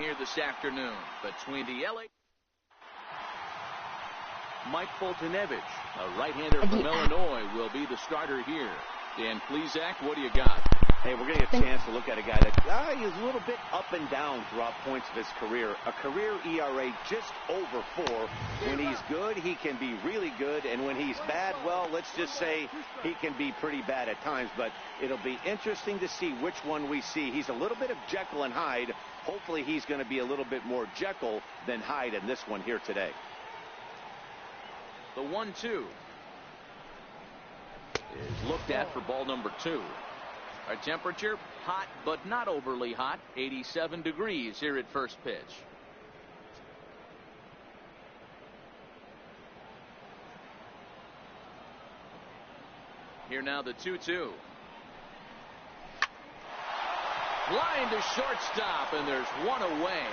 here this afternoon between the LA. Mike Foltynewicz, a right-hander from Illinois, will be the starter here. Dan Plesac, what do you got? Hey, we're going to get a chance to look at a guy that is a little bit up and down throughout points of his career. A career ERA just over 4. When he's good, he can be really good. And when he's bad, well, let's just say he can be pretty bad at times. But it'll be interesting to see which one we see. He's a little bit of Jekyll and Hyde. Hopefully he's going to be a little bit more Jekyll than Hyde in this one here today. The 1-2 is looked at for ball number 2. Our temperature, hot but not overly hot, 87 degrees here at first pitch. Here now the 2-2. Line to shortstop, and there's one away.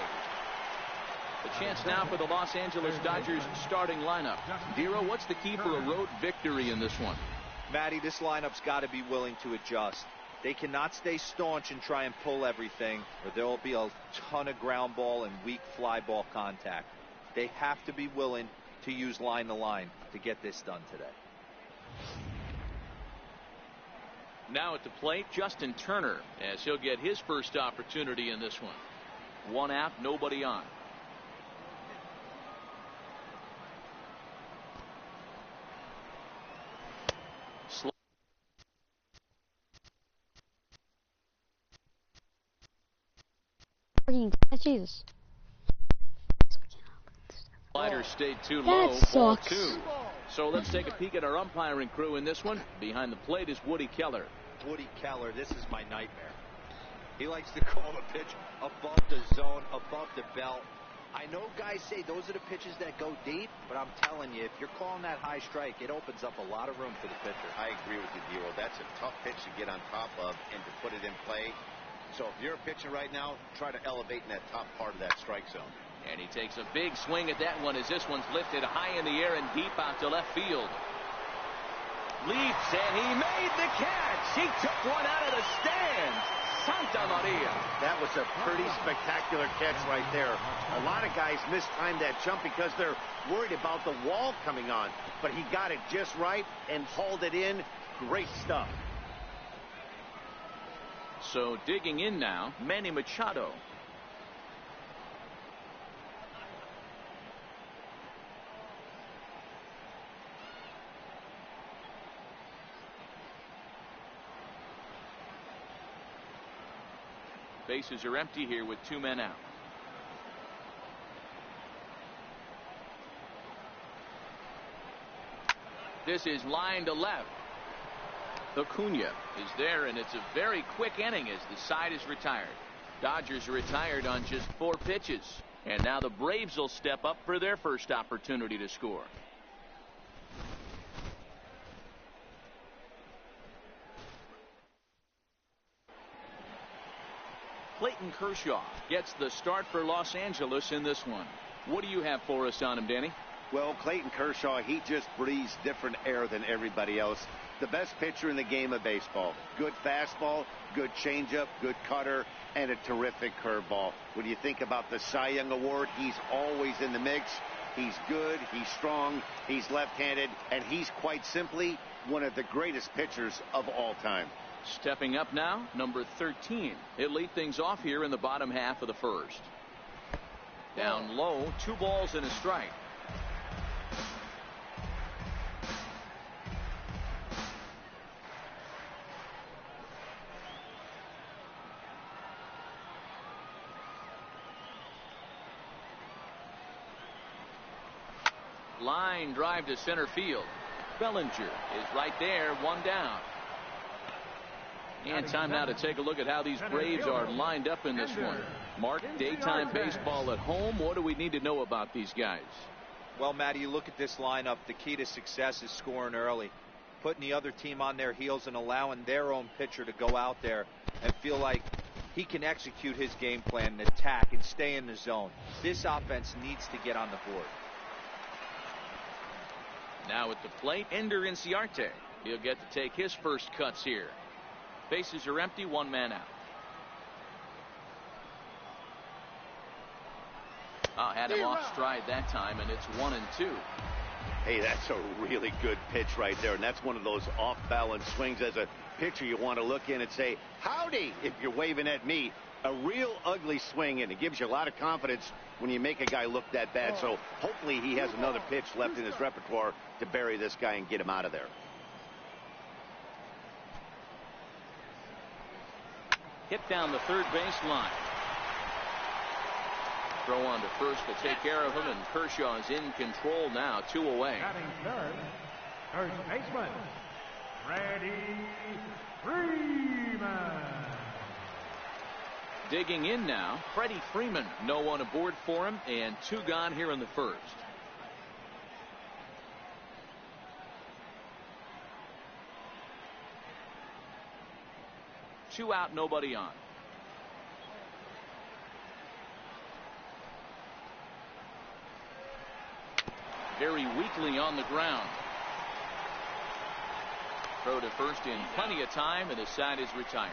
The chance now for the Los Angeles Dodgers starting lineup. Dero, what's the key for a road victory in this one? Matty, this lineup's got to be willing to adjust. They cannot stay staunch and try and pull everything, or there will be a ton of ground ball and weak fly ball contact. They have to be willing to use line to line to get this done today. Now at the plate, Justin Turner, as he'll get his first opportunity in this one. One out, nobody on. Jesus. Slider stayed too low. That sucks. 2. So let's take a peek at our umpiring crew in this one. Behind the plate is Woody Keller. Woody Keller, this is my nightmare. He likes to call the pitch above the zone, above the belt. I know guys say those are the pitches that go deep, but I'm telling you, if you're calling that high strike, it opens up a lot of room for the pitcher. I agree with you, Dero. That's a tough pitch to get on top of and to put it in play. So if you're a pitcher right now, try to elevate in that top part of that strike zone. And he takes a big swing at that one as this one's lifted high in the air and deep out to left field. Leaps, and he made the catch. He took one out of the stands. Santa Maria. That was a pretty spectacular catch right there. A lot of guys mistime that jump because they're worried about the wall coming on. But he got it just right and hauled it in. Great stuff. So digging in now, Manny Machado. Bases are empty here with 2 men out. This is line to left. Acuna is there, and it's a very quick inning as the side is retired. Dodgers are retired on just 4 pitches. And now the Braves will step up for their first opportunity to score. Clayton Kershaw gets the start for Los Angeles in this one. What do you have for us on him, Danny? Well, Clayton Kershaw, he just breathes different air than everybody else. The best pitcher in the game of baseball. Good fastball, good changeup, good cutter, and a terrific curveball. When you think about the Cy Young Award, he's always in the mix. He's good, he's strong, he's left-handed, and he's quite simply one of the greatest pitchers of all time. Stepping up now, number 13. He'll lead things off here in the bottom half of the first. Down low, 2 balls and a strike. Line drive to center field. Bellinger is right there, 1 down. And time now to take a look at how these Braves are lined up in this one. Mark, daytime baseball at home. What do we need to know about these guys? Well, Matty, you look at this lineup. The key to success is scoring early, putting the other team on their heels and allowing their own pitcher to go out there and feel like he can execute his game plan and attack and stay in the zone. This offense needs to get on the board. Now at the plate, Ender Inciarte. He'll get to take his first cuts here. Bases are empty, 1 man out. Had him off stride that time, and it's 1-2. Hey, that's a really good pitch right there, and that's one of those off-balance swings. As a pitcher, you want to look in and say, howdy, if you're waving at me. A real ugly swing, and it gives you a lot of confidence when you make a guy look that bad. So hopefully he has another pitch left in his repertoire to bury this guy and get him out of there. Hit down the third base line. Throw on to first will take care of him, and Kershaw's in control now, 2 away. Batting third baseman, Freddie Freeman. Digging in now, Freddie Freeman. No one aboard for him, and 2 gone here in the first. Two out, nobody on. Very weakly on the ground. Throw to first in plenty of time, and the side is retired.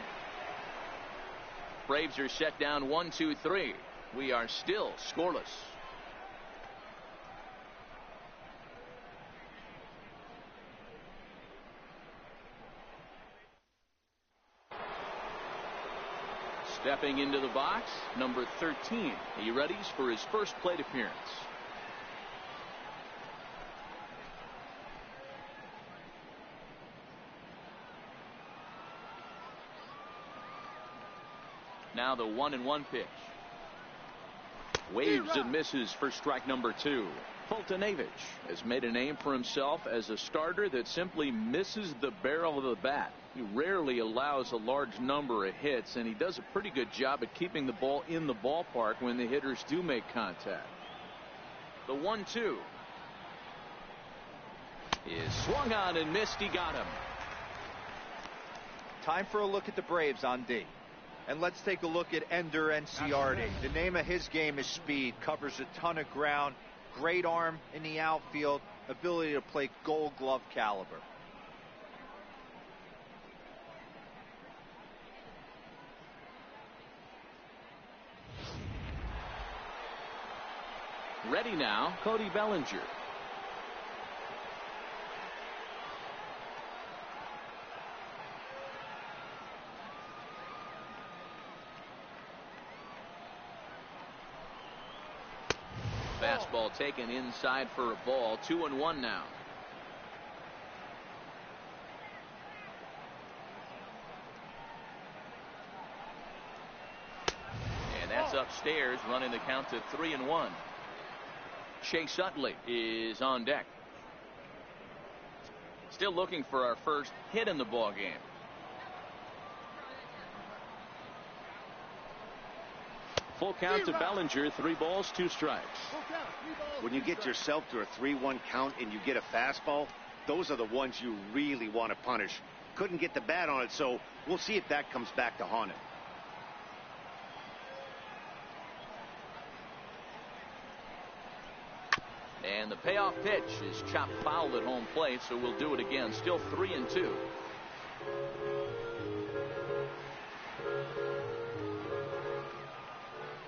Braves are set down 1-2-3. We are still scoreless. Stepping into the box, number 13. He readies for his first plate appearance. Now the 1-1 pitch. Waves and misses for strike number 2. Fultonavich has made a name for himself as a starter that simply misses the barrel of the bat. He rarely allows a large number of hits, and he does a pretty good job at keeping the ball in the ballpark when the hitters do make contact. The 1-2 is swung on and missed. He got him. Time for a look at the Braves on D. And let's take a look at Ender Enciardi. The name of his game is speed. Covers a ton of ground. Great arm in the outfield. Ability to play Gold Glove caliber. Ready now, Cody Bellinger. Fastball taken inside for a ball. 2-1 now. And that's upstairs, running the count to 3-1. Chase Utley is on deck. Still looking for our first hit in the ball game. Full count to Bellinger. 3 balls, 2 strikes. When you get yourself to a 3-1 count and you get a fastball, those are the ones you really want to punish. Couldn't get the bat on it, so we'll see if that comes back to haunt him. And the payoff pitch is chopped foul at home plate, so we'll do it again. Still 3-2.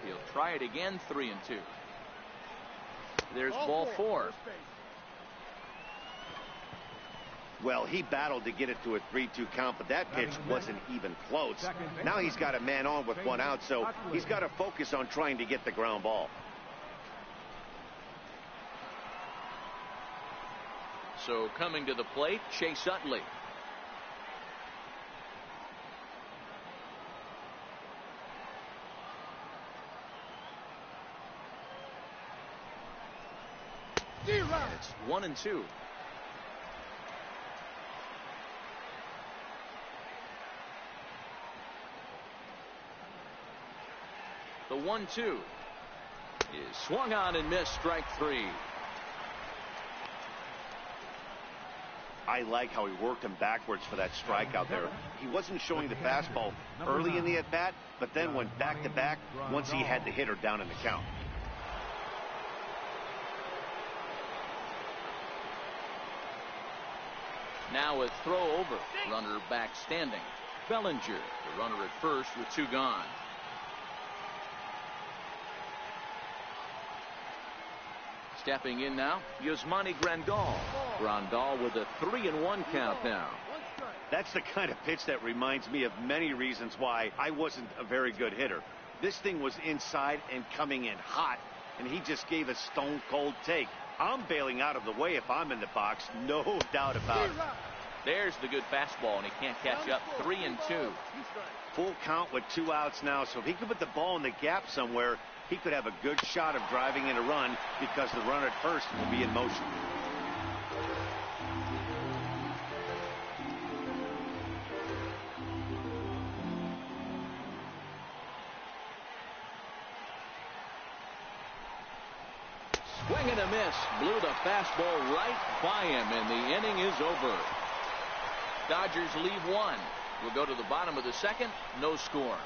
He'll try it again. 3-2. There's ball 4. Well, he battled to get it to a 3-2 count, but that pitch wasn't even close. Now he's got a man on with 1 out, so he's got to focus on trying to get the ground ball. So coming to the plate, Chase Utley. It's 1-2. The 1-2 is swung on and missed. Strike 3. I like how he worked him backwards for that strikeout there. He wasn't showing the fastball early in the at-bat, but then went back-to-back once he had the hitter down in the count. Now a throw over. Runner back standing. Bellinger, the runner at first with 2 gone. Stepping in now, Yasmani Grandal. Grandal with a 3-1 count now. That's the kind of pitch that reminds me of many reasons why I wasn't a very good hitter. This thing was inside and coming in hot, and he just gave a stone-cold take. I'm bailing out of the way if I'm in the box, no doubt about it. There's the good fastball, and he can't catch up. 3-2. Full count with 2 outs now, so if he could put the ball in the gap somewhere, he could have a good shot of driving in a run because the runner at first will be in motion. Swing and a miss. Blew the fastball right by him, and the inning is over. Dodgers leave 1. We'll go to the bottom of the second. No score.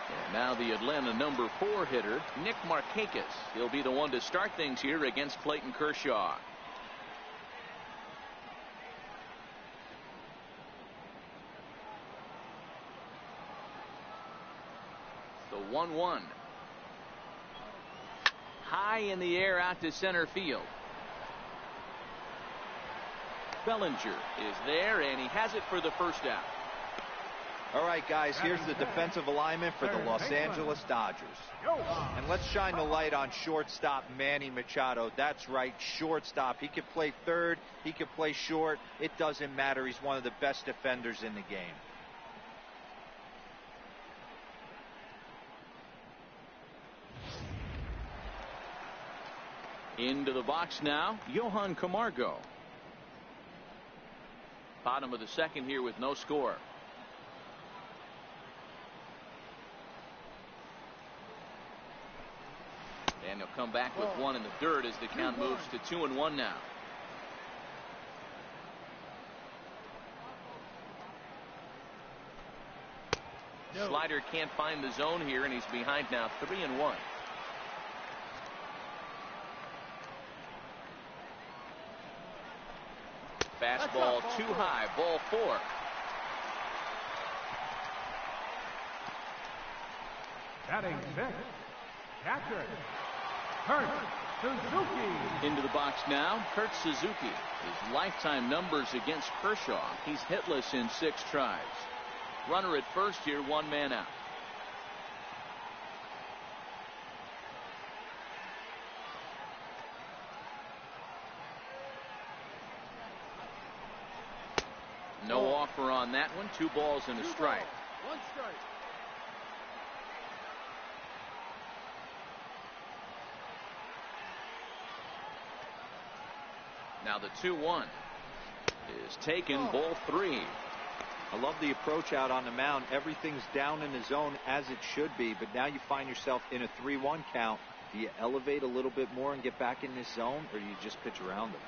And now the Atlanta number 4 hitter, Nick Markakis. He'll be the one to start things here against Clayton Kershaw. The 1-1. High in the air out to center field. Bellinger is there, and he has it for the first out. All right, guys, here's the defensive alignment for the Los Angeles Dodgers. And let's shine the light on shortstop Manny Machado. That's right, shortstop. He could play third. He could play short. It doesn't matter. He's one of the best defenders in the game. Into the box now, Johan Camargo. Bottom of the second here with no score. And he'll come back with 1 in the dirt as the count moves to 2-1 now. Slider can't find the zone here, and he's behind now 3-1. Fastball too high, ball 4. Batting 6th, catcher, Kurt Suzuki. Into the box now, Kurt Suzuki. His lifetime numbers against Kershaw. He's hitless in 6 tries. Runner at first here, 1 man out. No offer on that one. 2 balls and a strike. 1 strike. Now the 2-1 is taken, ball 3. I love the approach out on the mound. Everything's down in the zone as it should be, but now you find yourself in a 3-1 count. Do you elevate a little bit more and get back in this zone, or do you just pitch around it?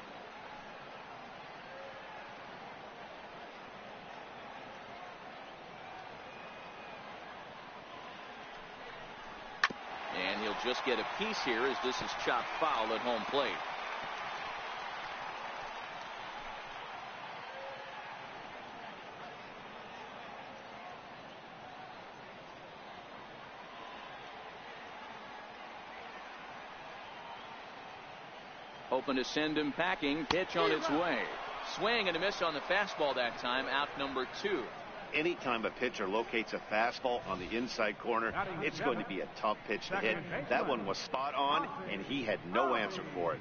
And he'll just get a piece here as this is chopped foul at home plate. Hoping to send him packing. Pitch on its way. Swing and a miss on the fastball that time. Out number 2. Anytime a pitcher locates a fastball on the inside corner, it's going to be a tough pitch to hit. That one was spot on, and he had no answer for it.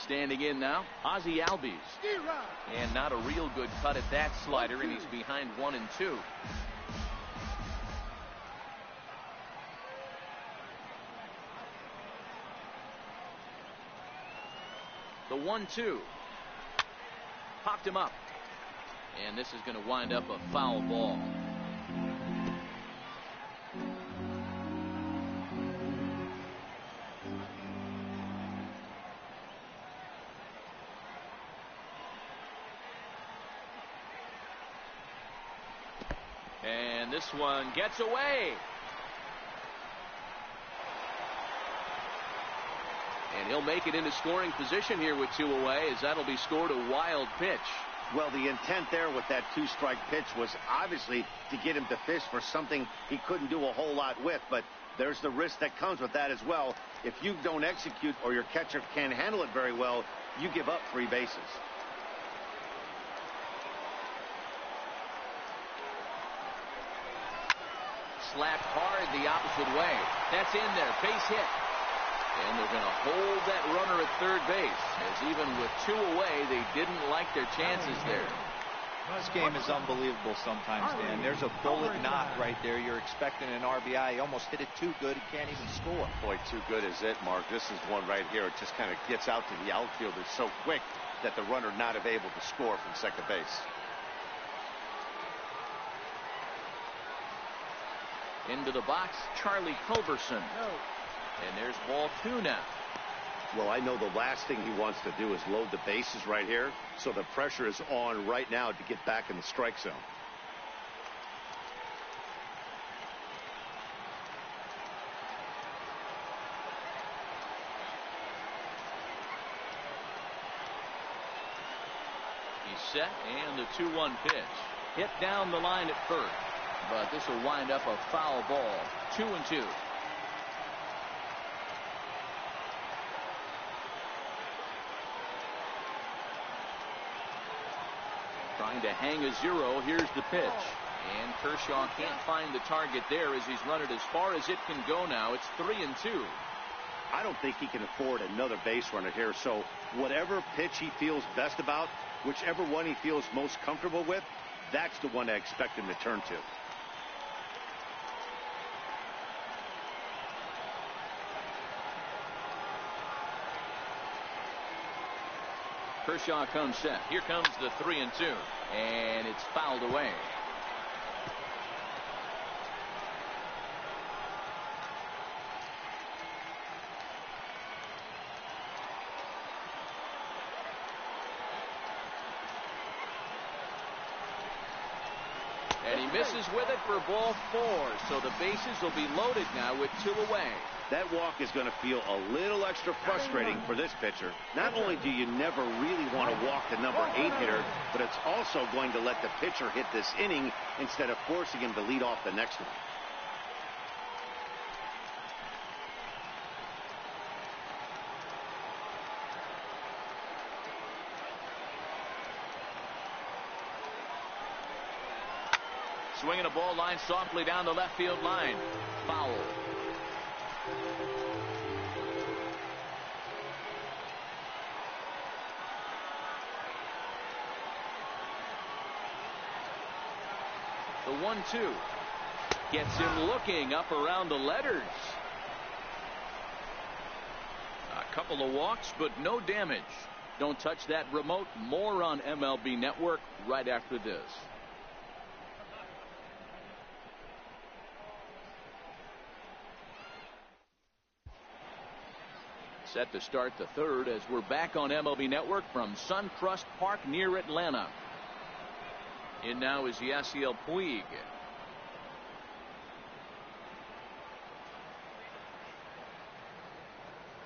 Standing in now, Ozzie Albies. And not a real good cut at that slider, and he's behind 1-2. The 1-2. Popped him up. And this is going to wind up a foul ball. And this one gets away. And he'll make it into scoring position here with 2 away, as that'll be scored a wild pitch. Well, the intent there with that 2-strike pitch was obviously to get him to fish for something he couldn't do a whole lot with, but there's the risk that comes with that as well. If you don't execute or your catcher can't handle it very well, you give up 3 bases. Slapped hard the opposite way. That's in there. Base hit. And they're going to hold that runner at third base, as even with 2 away, they didn't like their chances there. This game is unbelievable sometimes, Dan. There's a bullet knot right there. You're expecting an RBI. He almost hit it too good. He can't even score. Boy, too good is it, Mark. This is one right here. It just kind of gets out to the outfield. It's so quick that the runner not able to score from second base. Into the box, Charlie Culberson. And there's ball 2 now. Well, I know the last thing he wants to do is load the bases right here, so the pressure is on right now to get back in the strike zone. He's set, and the 2-1 pitch. Hit down the line at first, but this will wind up a foul ball. 2-2. Trying to hang a 0. Here's the pitch. And Kershaw can't find the target there as he's run it as far as it can go now. It's 3-2. I don't think he can afford another base runner here, so whatever pitch he feels best about, whichever one he feels most comfortable with, that's the one I expect him to turn to. Kershaw comes set. Here comes the 3-2, and it's fouled away. And he misses with it for ball 4, so the bases will be loaded now with 2 away. That walk is going to feel a little extra frustrating for this pitcher. Not only do you never really want to walk the number 8 hitter, but it's also going to let the pitcher hit this inning instead of forcing him to lead off the next one. Swinging a ball line softly down the left field line. Foul. The 1-2 gets him looking up around the letters. A couple of walks, but no damage. Don't touch that remote. More on MLB Network right after this. Set to start the 3rd as we're back on MLB Network from Suncrest Park near Atlanta. In now is Yasiel Puig.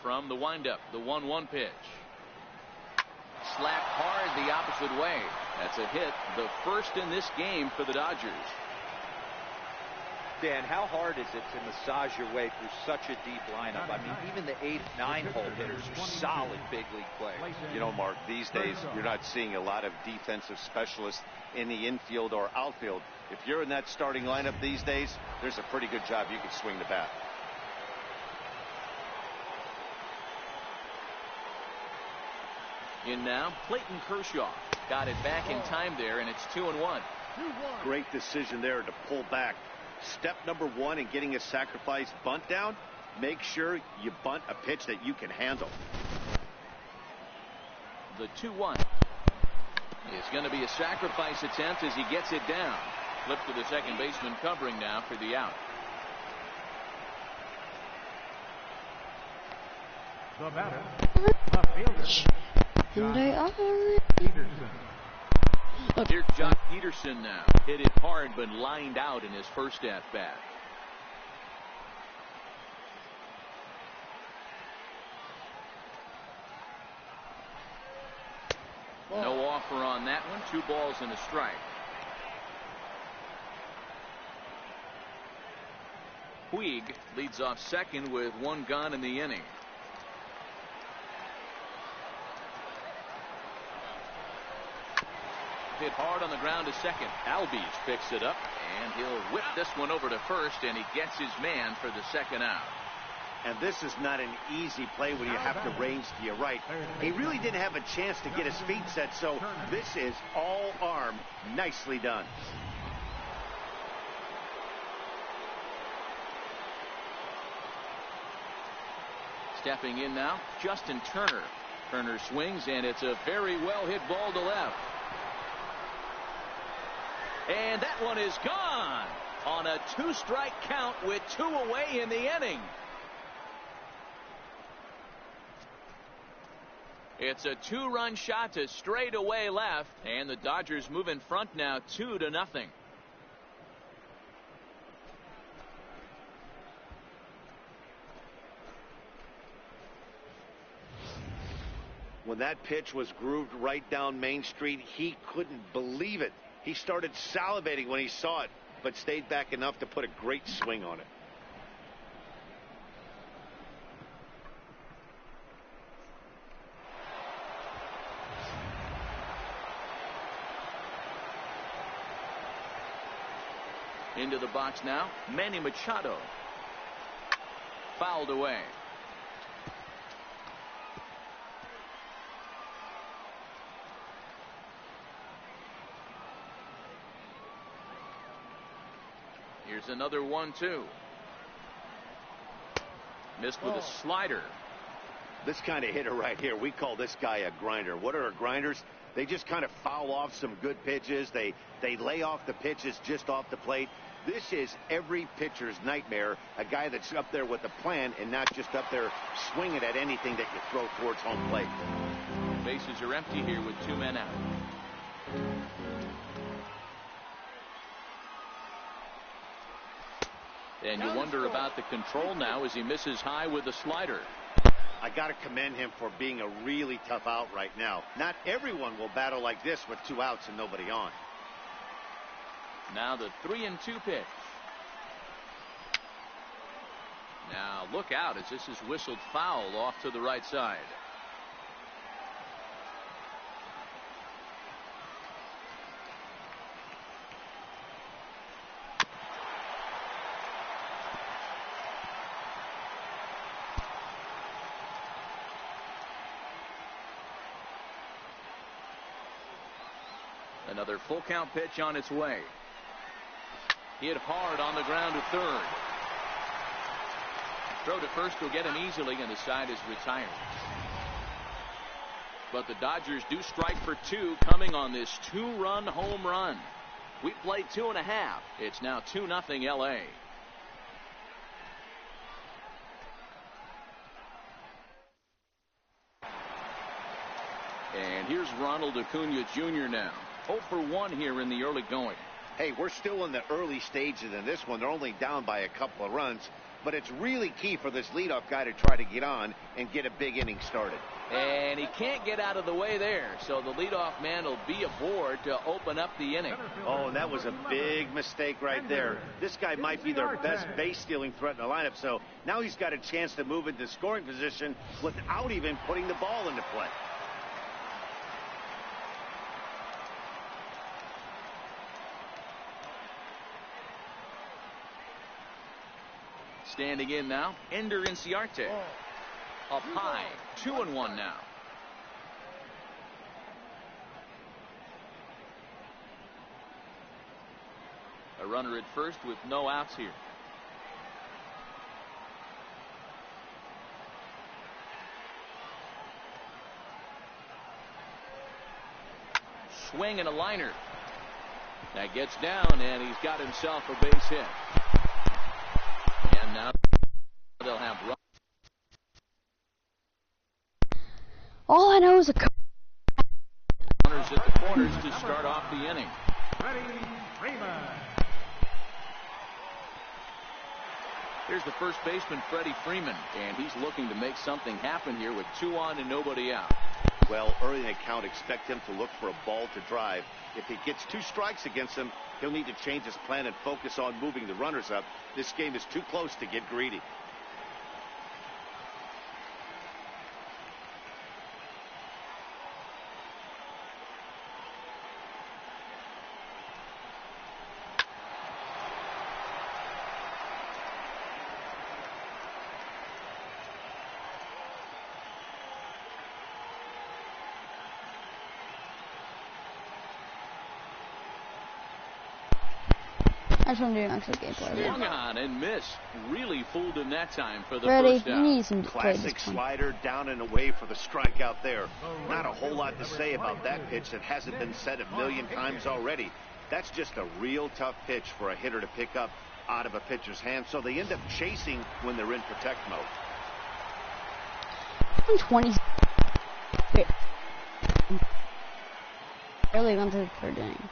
From the windup, the 1-1 pitch. Slapped hard the opposite way. That's a hit, the first in this game for the Dodgers. Dan, how hard is it to massage your way through such a deep lineup? I mean, even the 8th, 9-hole hitters are solid big league players. You know, Mark, these days you're not seeing a lot of defensive specialists in the infield or outfield. If you're in that starting lineup these days, there's a pretty good job you can swing the bat. In now, Clayton Kershaw. Got it back in time there, and it's 2-1. Great decision there to pull back. Step number 1 in getting a sacrifice bunt down, make sure you bunt a pitch that you can handle. The 2-1 is going to be a sacrifice attempt as he gets it down. Flip to the second baseman covering now for the out. The batter, left fielder, And they are. Peterson. Here's Jock Peterson now. Hit it hard but lined out in his first at-bat. No offer on that one. 2 balls and a strike. Puig leads off second with 1 gone in the inning. Hit hard on the ground to second. Albies picks it up, and he'll whip this one over to first, and he gets his man for the second out. And this is not an easy play when you have to range to your right. He really didn't have a chance to get his feet set, so this is all arm. Nicely done. Stepping in now, Justin Turner. Turner swings, and it's a very well hit ball to left. And that one is gone on a 2-strike count with 2 away in the inning. It's a 2-run shot to straightaway left, and the Dodgers move in front now 2-0. When that pitch was grooved right down Main Street, he couldn't believe it. He started salivating when he saw it, but stayed back enough to put a great swing on it. Into the box now, Manny Machado. Fouled away. Here's another 1-2. Missed with a slider. This kind of hitter right here, we call this guy a grinder. What are grinders? They just kind of foul off some good pitches. They lay off the pitches just off the plate. This is every pitcher's nightmare, a guy that's up there with a plan and not just up there swinging at anything that you throw towards home plate. Bases are empty here with 2 men out. And you wonder about the control now as he misses high with the slider. I got to commend him for being a really tough out right now. Not everyone will battle like this with 2 outs and nobody on. Now the 3-2 pitch. Now look out as this is whistled foul off to the right side. Another full count pitch on its way. Hit hard on the ground to third. Throw to first will get him easily, and the side is retired. But the Dodgers do strike for 2 coming on this 2-run home run. We played 2.5. It's now 2-0 LA. And here's Ronald Acuna Jr. now. 0 for 1 here in the early going. Hey, we're still in the early stages in this one. They're only down by a couple of runs, but it's really key for this leadoff guy to try to get on and get a big inning started. And he can't get out of the way there, so the leadoff man will be aboard to open up the inning. Oh, and that was a big mistake right there. This guy might be their best base-stealing threat in the lineup, so now he's got a chance to move into scoring position without even putting the ball into play. Standing in now, Ender Inciarte. Up high, 2-1 now. A runner at first with no outs here. Swing and a liner. That gets down, and he's got himself a base hit. And now they'll have all I know is runners at the corners to start off the inning. Ready, rematch. Here's the first baseman, Freddie Freeman, and he's looking to make something happen here with 2 on and nobody out. Well, early in the count, expect him to look for a ball to drive. If he gets 2 strikes against him, he'll need to change his plan and focus on moving the runners up. This game is too close to get greedy. That's what I'm doing actually gameplay. Swung on and missed. Really fooled him that time for the Ready? first You out. need some play this Classic one. slider down and away for the strikeout there. Not a whole lot to say about that pitch that hasn't been said a million times already. That's just a real tough pitch for a hitter to pick up out of a pitcher's hand, so they end up chasing when they're in protect mode. 20. Barely gone through the third inning.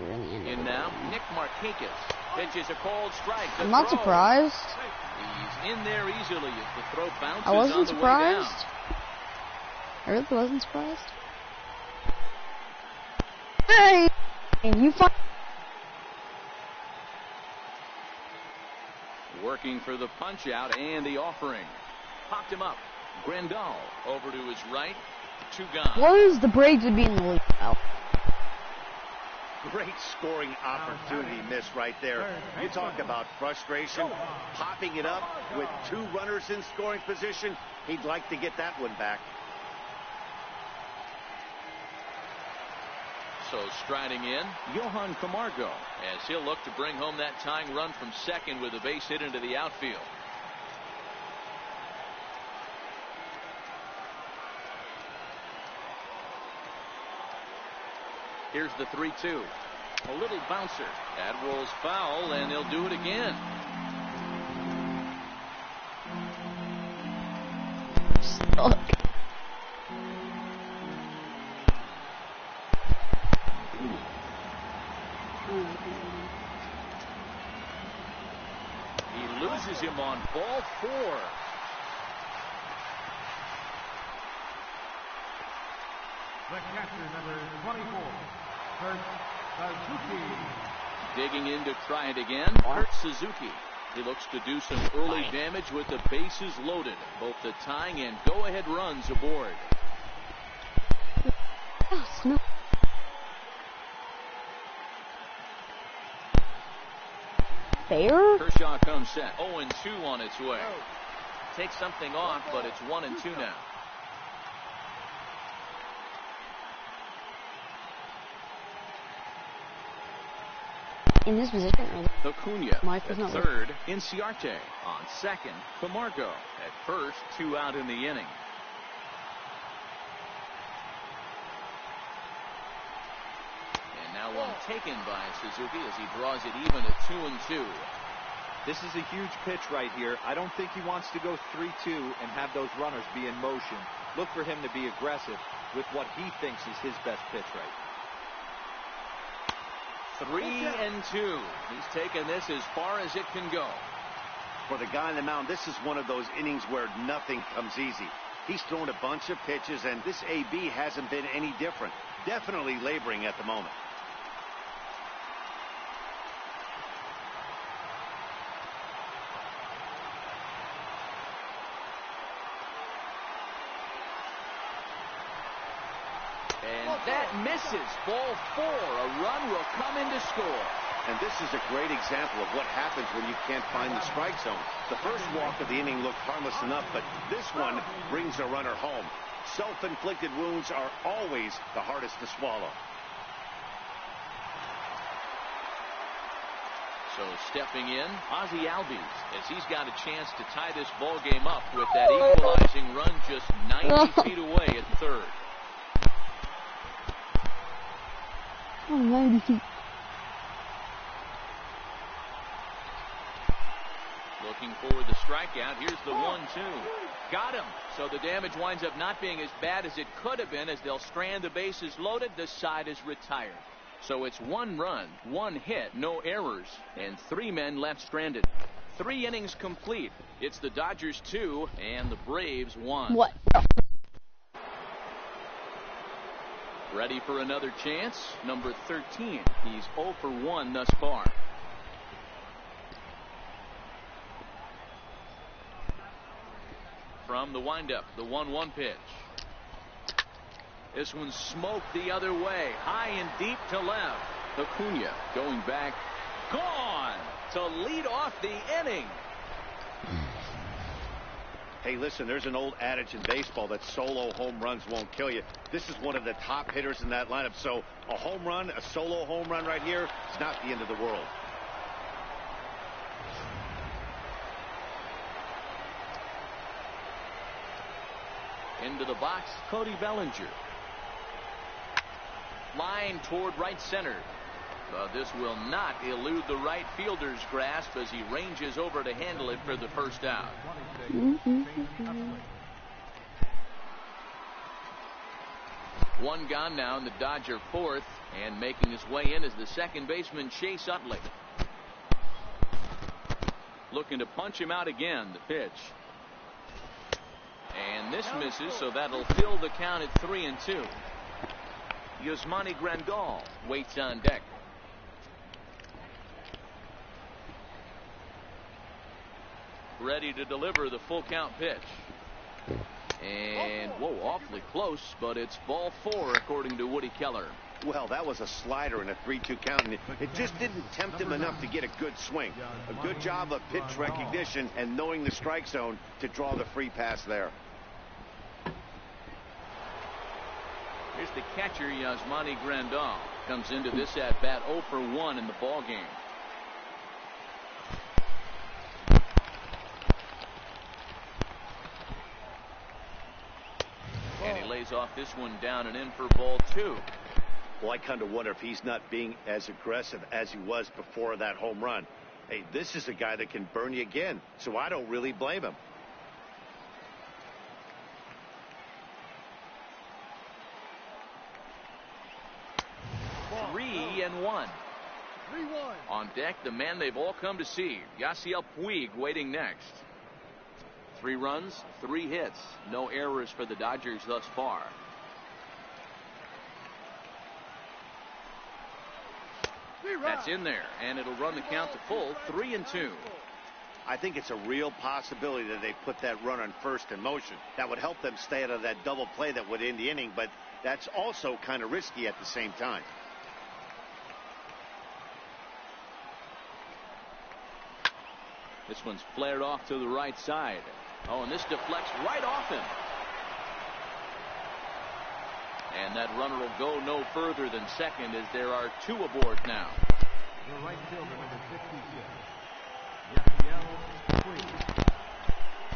Really in And now, Nick Markakis pitches a cold strike. I'm not surprised. He's in there easily as the throw bounces I wasn't on the way surprised. I really wasn't surprised. Hey! And you find Working for the punch out and the offering. Popped him up. Grandal over to his right. 2 gone. what is the Braves would be in the league now? Great scoring opportunity miss right there. You talk about frustration. Popping it up with 2 runners in scoring position. He'd like to get that one back. So striding in, Johan Camargo, as he'll look to bring home that tying run from second with a base hit into the outfield. Here's the 3-2. A little bouncer. That rolls foul, and they'll do it again. Look. He loses him on ball 4. The catcher, number 24, Kurt Suzuki. Digging in to try it again, Kurt Suzuki. He looks to do some early damage with the bases loaded. Both the tying and go-ahead runs aboard. Oh, smell. Fair? Kershaw comes set. 0-2 on its way. Takes something off, but it's 1-2 now. In this position, or Acuna Mike at was not third. Inciarte on second. Camargo at first. 2 out in the inning. And now one taken by Suzuki as he draws it even at 2-2. This is a huge pitch right here. I don't think he wants to go 3-2 and have those runners be in motion. Look for him to be aggressive with what he thinks is his best pitch right. 3-2. He's taken this as far as it can go. For the guy on the mound, this is one of those innings where nothing comes easy. He's thrown a bunch of pitches, and this AB hasn't been any different. Definitely laboring at the moment. And that misses. Ball 4. A run will come in to score. And this is a great example of what happens when you can't find the strike zone. The first walk of the inning looked harmless enough, but this one brings a runner home. Self-inflicted wounds are always the hardest to swallow. So stepping in, Ozzie Albies, as he's got a chance to tie this ball game up with that equalizing run just 90 feet away at third. Oh, 90 feet. Looking looking for the strikeout. Here's the 1-2. Got him. So the damage winds up not being as bad as it could have been, as they'll strand the bases loaded. This side is retired. So it's 1 run, 1 hit, no errors, and 3 men left stranded. 3 innings complete. It's the Dodgers 2 and the Braves 1. What? Ready for another chance. Number 13. He's 0 for 1 thus far. From the windup, the 1-1 pitch. This one's smoked the other way, high and deep to left. Acuna going back, gone to lead off the inning. Hey, listen, there's an old adage in baseball that solo home runs won't kill you. This is one of the top hitters in that lineup, so a home run, a solo home run right here is not the end of the world. Into the box, Cody Bellinger. Line toward right center. But this will not elude the right fielder's grasp as he ranges over to handle it for the first out. One gone now in the Dodger 4th, and making his way in is the second baseman Chase Utley. Looking to punch him out again. The pitch. And this misses, so that'll fill the count at 3-2. Yasmani Grandal waits on deck. Ready to deliver the full count pitch. And whoa, awfully close, but it's ball 4 according to Woody Keller. Well, that was a slider in a 3-2 count, and it just didn't tempt him enough to get a good swing. A good job of pitch recognition and knowing the strike zone to draw the free pass there. Here's the catcher, Yasmani Grandal. Comes into this at bat 0 for 1 in the ball game. And he lays off this one down and in for ball 2. Well, I kind of wonder if he's not being as aggressive as he was before that home run. Hey, this is a guy that can burn you again, so I don't really blame him. Three and one. 3-1. On deck, the man they've all come to see, Yasiel Puig, waiting next. 3 runs, 3 hits, no errors for the Dodgers thus far. That's in there, and it'll run the count to full, 3-2. I think it's a real possibility that they put that run on first in motion. That would help them stay out of that double play that would end the inning, but that's also kind of risky at the same time. This one's flared off to the right side. Oh, and this deflects right off him. And that runner will go no further than second as there are 2 aboard now. The right fielder, number 56, Yasiel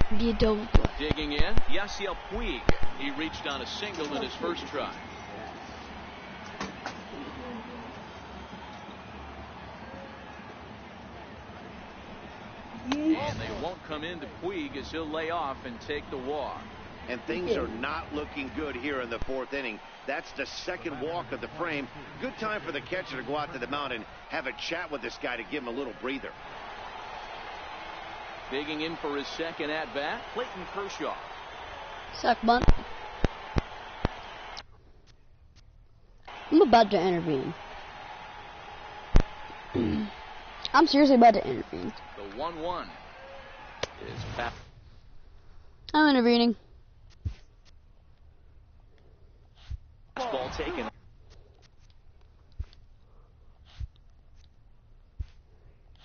Puig. The double play. Digging in, Yasiel Puig. He reached on a single in his first try. And they won't come into Puig as he'll lay off and take the walk. And things are not looking good here in the 4th inning. That's the second walk of the frame. Good time for the catcher to go out to the mound and have a chat with this guy to give him a little breather. Digging in for his second at-bat, Clayton Kershaw. Suck bunt. I'm about to intervene. I'm seriously about to intervene. The 1-1 is back. I'm intervening. Ball taken.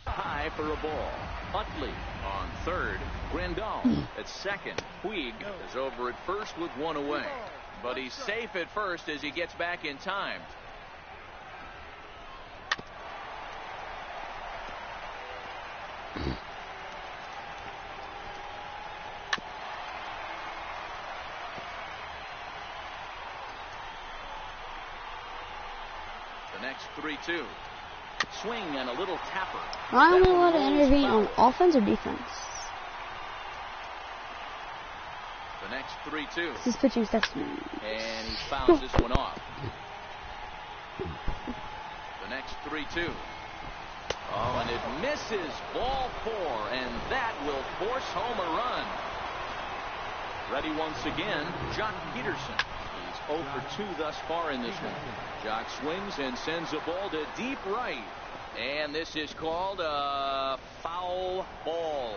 High for a ball. Utley on third. Grandal at second. Puig is over at first with 1 away. But he's safe at first as he gets back in time. The next 3-2. Swing and a little tapper. Am I only allowed to intervene on offense or defense? next 3-2. This is pitching stats. And he fouls this one off. The next 3-2. Oh, and it misses. Ball 4, and that will force home a run. Ready once again, Jock Peterson. He's 0 for 2 thus far in this one. Jock swings and sends a ball to deep right. And this is called a foul ball.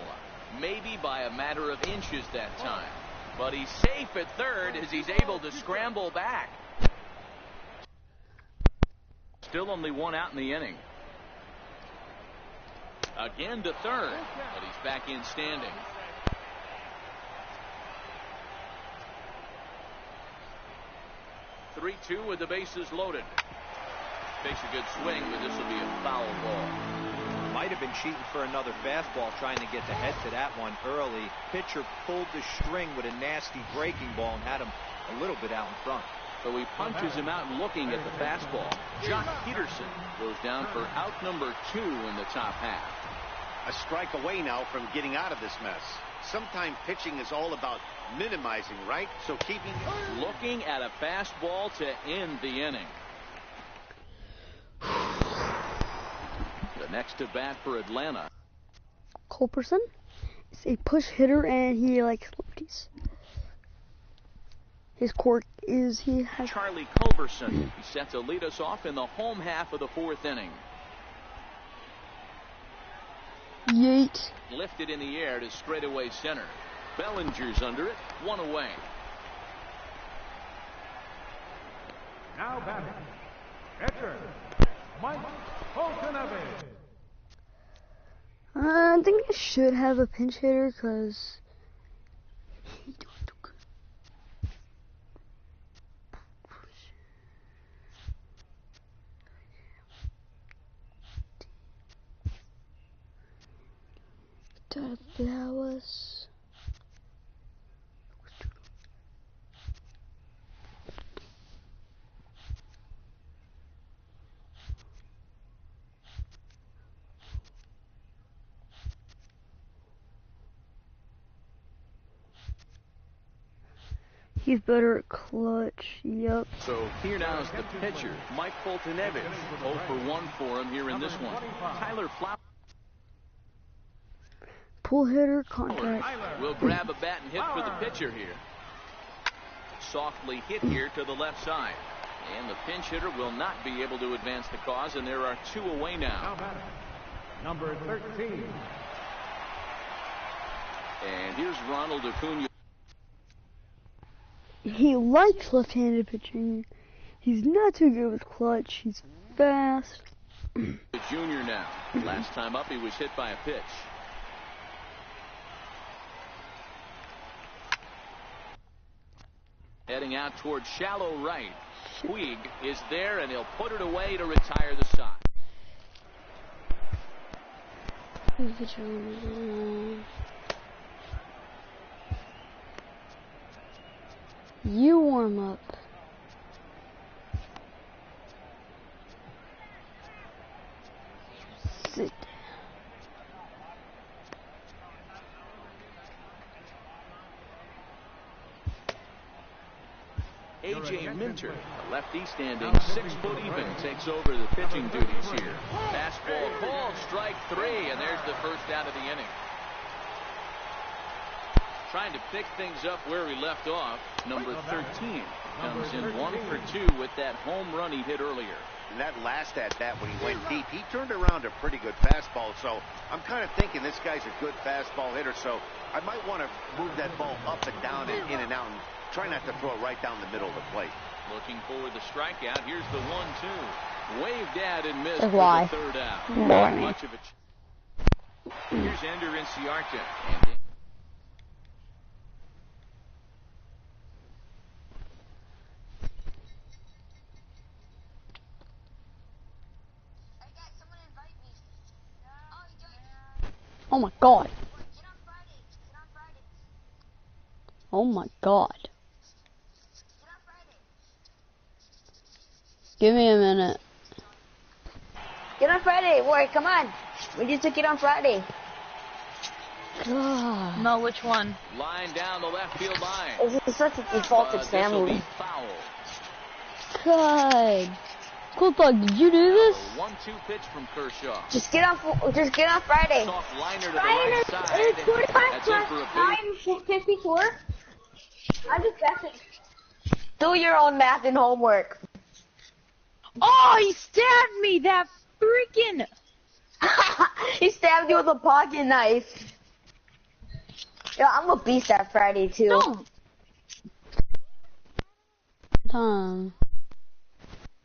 Maybe by a matter of inches that time. But he's safe at third as he's able to scramble back. Still only 1 out in the inning. Again to third, but he's back in standing. Three-2 with the bases loaded. Takes a good swing, but this will be a foul ball. Might have been cheating for another fastball, trying to get the head to that one early. Pitcher pulled the string with a nasty breaking ball and had him a little bit out in front. So he punches him out looking at the fastball. Jock Peterson goes down for out number 2 in the top half. A strike away now from getting out of this mess. Sometimes pitching is all about minimizing, right? So keeping... Looking at a fastball to end the inning. The next to bat for Atlanta. Culberson is a push hitter, and he likes lefties. His quirk is he has... Charlie Culberson. He's set to lead us off in the home half of the 4th inning. Yeet. Lifted in the air to straightaway center. Bellinger's under it. 1 away. Now batting. Catcher, Mike Fultonevich. I think I should have a pinch hitter because he don't do good. That was... He's better at clutch. Yep. So here now is the pitcher, Mike Fultonevich. 0 for 1 for him here in this one. Tyler Flower Pull hitter contact. will grab a bat and hit for the pitcher here. Softly hit here to the left side. And the pinch hitter will not be able to advance the cause, and there are 2 away now. Number 13. And here's Ronald Acuna. He likes left-handed pitching. He's not too good with clutch. He's fast. The junior now. Last time up, he was hit by a pitch. Heading out towards shallow right. Puig is there, and he'll put it away to retire the side. You warm up. Sit. A.J. Minter, a lefty standing 6 foot even, takes over the pitching duties here. Fastball called, strike 3, and there's the first out of the inning. Trying to pick things up where he left off. Number 13 comes in 1 for 2 with that home run he hit earlier. And that last at bat when he went deep, he turned around a pretty good fastball. So I'm kind of thinking this guy's a good fastball hitter. So I might want to move that ball up and down and in and out and try not to throw it right down the middle of the plate. Looking for the strikeout. Here's the 1-2. Waved at and missed for Why? the 3rd out. Why? Not much of a... Here's Ender Inciarte. And Oh my god. Oh my god. Give me a minute. Get on Friday, boy, come on. We need to get on Friday. God. No, which one? Line down the left field line. This is such a defaulted This'll family. be foul. God. Cool Dog, did you do this? A 1-2 pitch from Kershaw. Just get on Friday. Soft liner to the Friday right is side. 45 That's in for a plus base. 9:54. I'm just guessing. Do your own math and homework. Oh, he stabbed me! That freaking... He stabbed you with a pocket knife. Yo, I'm a beast at Friday too. No! Tom.